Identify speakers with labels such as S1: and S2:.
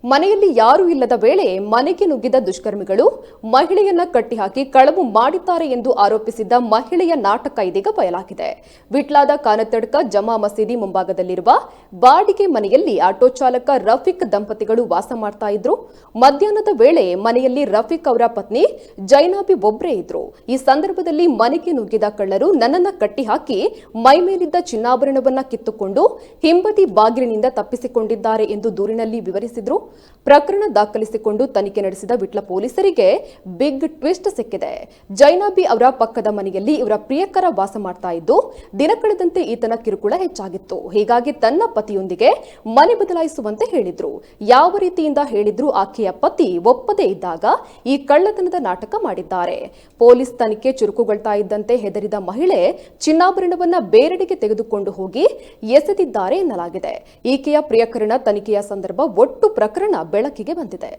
S1: ಮನೆಯಲ್ಲಿ ಯಾರೂ ಇಲ್ಲದ ವೇಳೆ ಮನೆಗೆ ನುಗ್ಗಿದ ದುಷ್ಕರ್ಮಿಗಳು ಮಹಿಳೆಯನ್ನ ಕಟ್ಟಿಹಾಕಿ ಕಳವು ಮಾಡಿದ್ದಾರೆ ಎಂದು ಆರೋಪಿಸಿದ್ದ ಮಹಿಳೆಯ ನಾಟಕ ಇದೀಗ ಬಯಲಾಗಿದೆ. ವಿಟ್ಲಾದ ಕಾನತಡ್ಕ ಜಮಾ ಮಸೀದಿ ಮುಂಭಾಗದಲ್ಲಿರುವ ಬಾಡಿಗೆ ಮನೆಯಲ್ಲಿ ಆಟೋ ಚಾಲಕ ರಫೀಕ್ ದಂಪತಿಗಳು ವಾಸ ಮಾಡ್ತಾ ಇದ್ರು. ಮಧ್ಯಾಹ್ನದ ವೇಳೆ ಮನೆಯಲ್ಲಿ ರಫೀಕ್ ಅವರ ಪತ್ನಿ ಜೈನಾಬಿ ಒಬ್ಬರೇ ಇದ್ರು. ಈ ಸಂದರ್ಭದಲ್ಲಿ ಮನೆಗೆ ನುಗ್ಗಿದ ಕಳ್ಳರು ನನ್ನನ್ನ ಕಟ್ಟಿಹಾಕಿ ಮೈಮೇಲಿದ್ದ ಚಿನ್ನಾಭರಣವನ್ನ ಕಿತ್ತುಕೊಂಡು ಹಿಂಬದಿ ಬಾಗಿಲಿನಿಂದ ತಪ್ಪಿಸಿಕೊಂಡಿದ್ದಾರೆ ಎಂದು ದೂರಿನಲ್ಲಿ ವಿವರಿಸಿದ್ರು. ಪ್ರಕರಣ ದಾಖಲಿಸಿಕೊಂಡು ತನಿಖೆ ನಡೆಸಿದ ವಿಟ್ಲ ಪೊಲೀಸರಿಗೆ ಬಿಗ್ ಟ್ವಿಸ್ಟ್ ಸಿಕ್ಕಿದೆ. ಜೈನಾಬಿ ಅವರ ಪಕ್ಕದ ಮನೆಯಲ್ಲಿ ಇವರ ಪ್ರಿಯಕರ ವಾಸ ಮಾಡ್ತಾ ಇದ್ದು, ದಿನ ಕಳೆದಂತೆ ಈತನ ಕಿರುಕುಳ ಹೆಚ್ಚಾಗಿತ್ತು. ಹೀಗಾಗಿ ತನ್ನ ಪತಿಯೊಂದಿಗೆ ಮನೆ ಬದಲಾಯಿಸುವಂತೆ ಹೇಳಿದ್ರು. ಯಾವ ರೀತಿಯಿಂದ ಹೇಳಿದ್ರು ಆಕೆಯ ಪತಿ ಒಪ್ಪದೇ ಇದ್ದಾಗ ಈ ಕಳ್ಳತನದ ನಾಟಕ ಮಾಡಿದ್ದಾರೆ. ಪೊಲೀಸ್ ತನಿಖೆ ಚುರುಕುಗೊಳ್ತಾ ಇದ್ದಂತೆ ಹೆದರಿದ ಮಹಿಳೆ ಚಿನ್ನಾಭರಣವನ್ನ ಬೇರೆಡೆಗೆ ತೆಗೆದುಕೊಂಡು ಹೋಗಿ ಎಸೆದಿದ್ದಾರೆ ಎನ್ನಲಾಗಿದೆ. ಈಕೆಯ ಪ್ರಿಯಕರನ ತನಿಖೆಯ ಸಂದರ್ಭ ಒಟ್ಟು ಪ್ರಕರಣ ಬೆಳಕಿಗೆ ಬಂದಿದೆ.